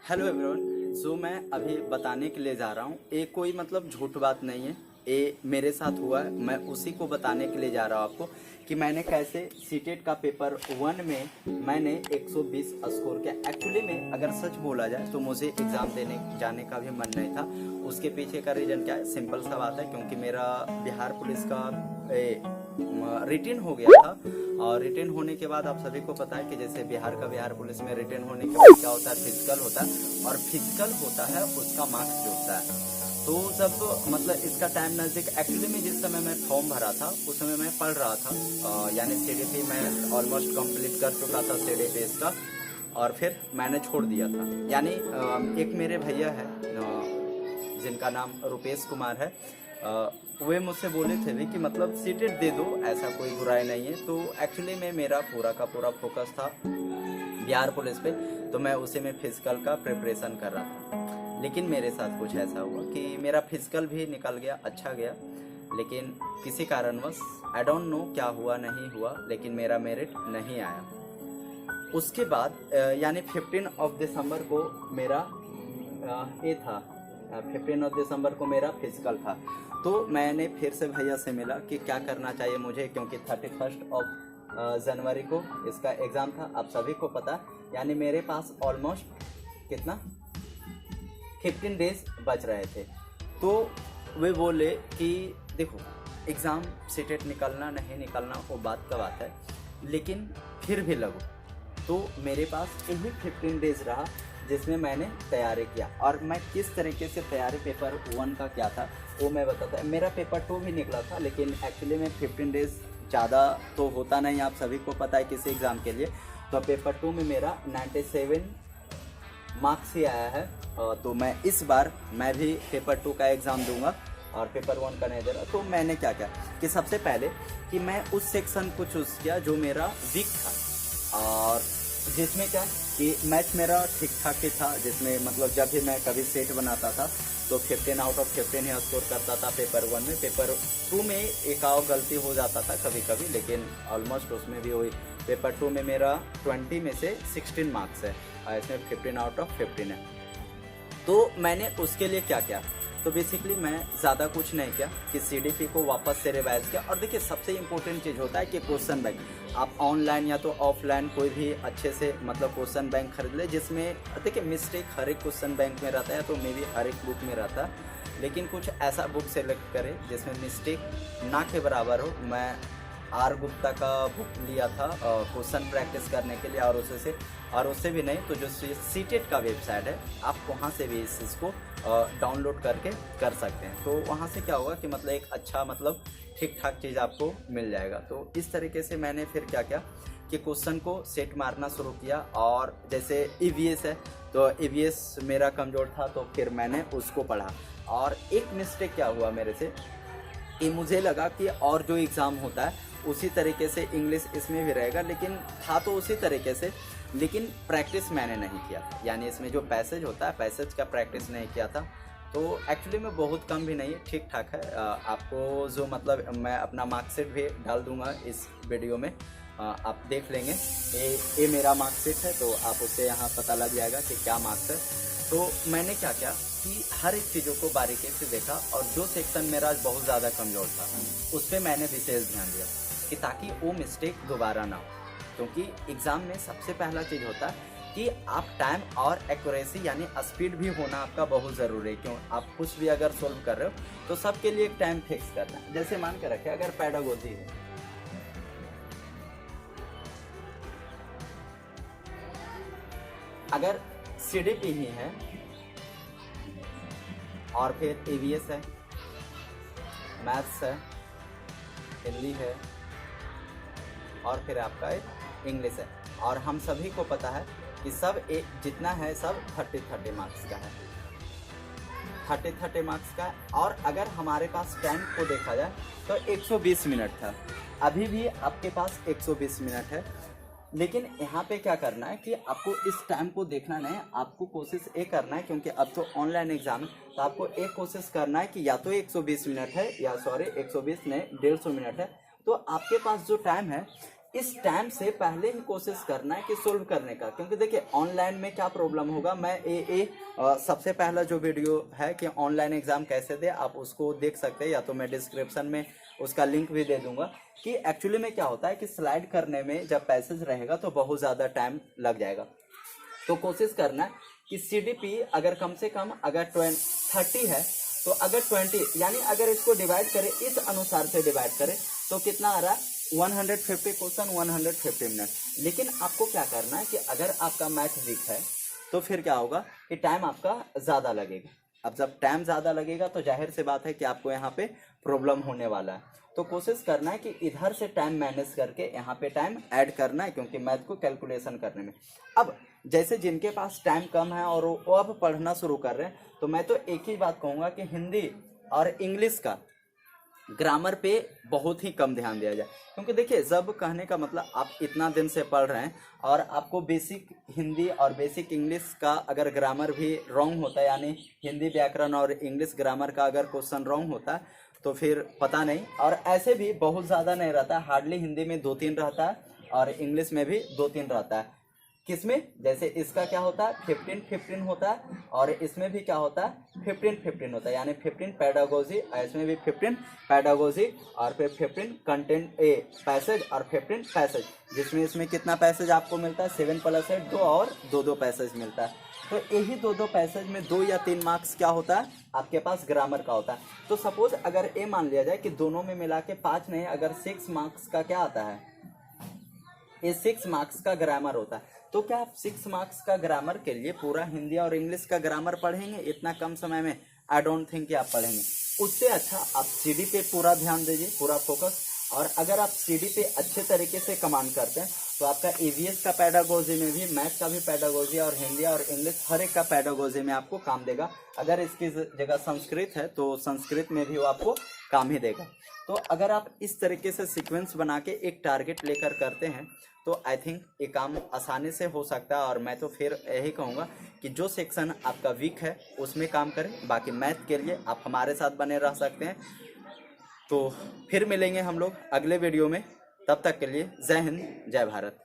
Hello everyone. जो मैं अभी बताने के लिए जा रहा हूँ ये कोई मतलब झूठ बात नहीं है। ये मेरे साथ हुआ है, मैं उसी को बताने के लिए जा रहा हूँ आपको कि मैंने कैसे सीटेट का पेपर 1 में मैंने 120 स्कोर किया। एक्चुअली में अगर सच बोला जाए तो मुझे एग्ज़ाम देने जाने का भी मन नहीं था। उसके पीछे का रीज़न क्या है, सिंपल सा बात है, क्योंकि मेरा बिहार पुलिस का रिटेन हो गया था। और रिटेन होने के बाद आप सभी को पता है कि जैसे बिहार पुलिस में रिटेन होने के बाद क्या होता है, फिजिकल होता है, और फिजिकल होता है उसका मार्क्स जुड़ता है। तो जब मतलब इसका टाइम नज़दीक, एक्चुअली में जिस समय मैं फॉर्म भरा था उस समय मैं पढ़ रहा था, यानी सीडीपी मैं ऑलमोस्ट कंप्लीट कर चुका था सीडीपी इसका, और फिर मैंने छोड़ दिया था। यानी एक मेरे भैया है जिनका नाम रुपेश कुमार है, वे मुझसे बोले थे भी कि मतलब सीटेट दे दो, ऐसा कोई बुराई नहीं है। तो एक्चुअली में मेरा पूरा का पूरा फोकस था बिहार पुलिस पे, तो मैं उसे में फिजिकल का प्रिपरेशन कर रहा था। लेकिन मेरे साथ कुछ ऐसा हुआ कि मेरा फिजिकल भी निकल गया, अच्छा गया, लेकिन किसी कारणवश आई डोंट नो क्या हुआ नहीं हुआ, लेकिन मेरा मेरिट नहीं आया। उसके बाद यानी 15 दिसंबर को मेरा ये था, 15 दिसंबर को मेरा फिजिकल था। तो मैंने फिर से भैया से मिला कि क्या करना चाहिए मुझे, क्योंकि 31 जनवरी को इसका एग्ज़ाम था, आप सभी को पता। यानी मेरे पास ऑलमोस्ट कितना 15 डेज बच रहे थे। तो वे बोले कि देखो एग्ज़ाम सीटेट निकलना नहीं निकलना वो बात का बात है, लेकिन फिर भी लगो। तो मेरे पास यही 15 डेज रहा जिसमें मैंने तैयारी किया। और मैं किस तरीके से तैयारी पेपर 1 का क्या था वो मैं बताता। मेरा पेपर 2 भी निकला था, लेकिन एक्चुअली में 15 डेज ज़्यादा तो होता नहीं, आप सभी को पता है किसी एग्ज़ाम के लिए। तो पेपर 2 में मेरा 97 मार्क्स ही आया है। तो मैं इस बार मैं भी पेपर 2 का एग्ज़ाम दूंगा और पेपर 1 का नहीं दे रहा। तो मैंने क्या किया कि सबसे पहले कि मैं उस सेक्शन को चूज़ किया जो मेरा वीक था, और जिसमें क्या कि मैथ मेरा ठीक ठाक ही था, जिसमें मतलब जब भी मैं कभी सेट बनाता था तो 15 आउट ऑफ 15 ही स्कोर करता था पेपर 1 में। पेपर 2 में एक आव गलती हो जाता था कभी कभी, लेकिन ऑलमोस्ट उसमें भी वही। पेपर 2 में मेरा 20 में से 16 मार्क्स है और इसमें 15 आउट ऑफ 15 है। तो मैंने उसके लिए क्या किया, तो बेसिकली मैं ज़्यादा कुछ नहीं किया कि सीडीपी को वापस से रिवाइज किया। और देखिए सबसे इम्पोर्टेंट चीज़ होता है कि क्वेश्चन बैंक आप ऑनलाइन या तो ऑफलाइन कोई भी अच्छे से मतलब क्वेश्चन बैंक खरीद ले, जिसमें देखिए मिस्टेक हर एक क्वेश्चन बैंक में रहता है, तो मे भी हर एक बुक में रहता है, लेकिन कुछ ऐसा बुक सेलेक्ट करें जिसमें मिस्टेक ना के बराबर हो। मैं आर गुप्ता का बुक लिया था क्वेश्चन प्रैक्टिस करने के लिए, और उससे भी नहीं तो जो सीटेट का वेबसाइट है आप वहाँ से भी इस चीज़ को डाउनलोड करके कर सकते हैं। तो वहाँ से क्या होगा कि मतलब एक अच्छा मतलब ठीक ठाक चीज़ आपको मिल जाएगा। तो इस तरीके से मैंने फिर क्या किया कि क्वेश्चन को सेट मारना शुरू किया। और जैसे ईवीएस है तो ईवीएस मेरा कमज़ोर था, तो फिर मैंने उसको पढ़ा। और एक मिस्टेक क्या हुआ मेरे से कि मुझे लगा कि और जो एग्ज़ाम होता है उसी तरीके से इंग्लिश इसमें भी रहेगा, लेकिन था तो उसी तरीके से, लेकिन प्रैक्टिस मैंने नहीं किया था। यानी इसमें जो पैसेज होता है पैसेज का प्रैक्टिस नहीं किया था। तो एक्चुअली में बहुत कम भी नहीं है, ठीक ठाक है। आपको जो मतलब मैं अपना मार्कशीट भी डाल दूंगा इस वीडियो में, आप देख लेंगे। ये मेरा मार्कशीट है, तो आप उससे यहाँ पता लग जाएगा कि क्या मार्क्स है। तो मैंने क्या किया कि हर एक चीज़ों को बारीकी से देखा, और जो सेक्शन मेरा बहुत ज़्यादा कमज़ोर था उस पर मैंने विशेष ध्यान दिया कि ताकि वो मिस्टेक दोबारा ना हो। क्योंकि एग्ज़ाम में सबसे पहला चीज़ होता है कि आप टाइम और एक्यूरेसी यानी स्पीड भी होना आपका बहुत ज़रूरी है। क्यों, आप कुछ भी अगर सोल्व कर रहे हो तो सबके लिए एक टाइम फिक्स करना है। जैसे मान के रखें अगर पेडागोजी है, अगर सीडीपी ही है और फिर ईवीएस है, मैथ्स है, हिंदी है, और फिर आपका एक इंग्लिश है, और हम सभी को पता है कि सब एक जितना है सब 30 मार्क्स का है, 30 मार्क्स का है। और अगर हमारे पास टाइम को देखा जाए तो 120 मिनट था, अभी भी आपके पास 120 मिनट है। लेकिन यहाँ पे क्या करना है कि आपको इस टाइम को देखना नहीं, आपको कोशिश ये करना है, क्योंकि अब तो ऑनलाइन एग्जाम है, तो आपको एक कोशिश करना है कि या तो 120 मिनट है, या सॉरी 120 नहीं 150 मिनट है। तो आपके पास जो टाइम है इस टाइम से पहले ही कोशिश करना है कि सोल्व करने का, क्योंकि देखिए ऑनलाइन में क्या प्रॉब्लम होगा। मैं सबसे पहला जो वीडियो है कि ऑनलाइन एग्जाम कैसे दे, आप उसको देख सकते हैं, या तो मैं डिस्क्रिप्शन में उसका लिंक भी दे दूंगा। कि एक्चुअली में क्या होता है कि स्लाइड करने में जब पैसेज रहेगा तो बहुत ज़्यादा टाइम लग जाएगा। तो कोशिश करना कि CDP अगर कम से कम अगर 30 है तो अगर 20 यानी अगर इसको डिवाइड करें, इस अनुसार से डिवाइड करें तो कितना आ रहा है 150 क्वेश्चन 150 मिनट। लेकिन आपको क्या करना है कि अगर आपका मैथ वीक है तो फिर क्या होगा कि टाइम आपका ज़्यादा लगेगा। अब जब टाइम ज़्यादा लगेगा तो जाहिर सी बात है कि आपको यहाँ पे प्रॉब्लम होने वाला है। तो कोशिश करना है कि इधर से टाइम मैनेज करके यहाँ पे टाइम ऐड करना है, क्योंकि मैथ को कैलकुलेशन करने में। अब जैसे जिनके पास टाइम कम है और वो अब पढ़ना शुरू कर रहे हैं, तो मैं तो एक ही बात कहूँगा कि हिंदी और इंग्लिश का ग्रामर पे बहुत ही कम ध्यान दिया जाए। क्योंकि देखिए जब कहने का मतलब आप इतना दिन से पढ़ रहे हैं और आपको बेसिक हिंदी और बेसिक इंग्लिश का अगर ग्रामर भी रॉन्ग होता है, यानी हिंदी व्याकरण और इंग्लिश ग्रामर का अगर क्वेश्चन रॉन्ग होता है तो फिर पता नहीं। और ऐसे भी बहुत ज़्यादा नहीं रहता, हार्डली हिंदी में 2-3 रहता है और इंग्लिश में भी 2-3 रहता है। किसमें, जैसे इसका क्या होता है 15-15 होता है और इसमें भी क्या होता है 15-15 होता है, यानी 15 पैडागोजी और इसमें भी 15 पैडागोजी और फिर 15 कंटेंट पैसेज और 15 पैसेज, जिसमें इसमें कितना पैसेज आपको मिलता है 7 + 8 2 और 2-2 पैसेज मिलता है। तो यही 2-2 पैसेज में 2 या 3 मार्क्स क्या होता है आपके पास ग्रामर का होता है। तो सपोज अगर ये मान लिया जाए कि दोनों में मिला के 5 नहीं, अगर 6 मार्क्स का क्या आता है, ये 6 मार्क्स का ग्रामर होता है। तो क्या आप 6 मार्क्स का ग्रामर के लिए पूरा हिंदी और इंग्लिश का ग्रामर पढ़ेंगे इतना कम समय में? आई डोंट थिंक कि आप पढ़ेंगे। उससे अच्छा आप CD पे पूरा ध्यान दीजिए, पूरा फोकस। और अगर आप CD पे अच्छे तरीके से कमांड करते हैं तो आपका EVS का पैडागोजी में भी, मैथ का भी पैडागोजी और हिंदी और इंग्लिश हर एक का पैडागोजी में आपको काम देगा। अगर इसकी जगह संस्कृत है तो संस्कृत में भी वो आपको काम ही देगा। तो अगर आप इस तरीके से सीक्वेंस बना के एक टारगेट लेकर करते हैं तो आई थिंक ये काम आसानी से हो सकता है। और मैं तो फिर यही कहूँगा कि जो सेक्शन आपका वीक है उसमें काम करें, बाकी मैथ के लिए आप हमारे साथ बने रह सकते हैं। तो फिर मिलेंगे हम लोग अगले वीडियो में, तब तक के लिए जय हिंद जय भारत।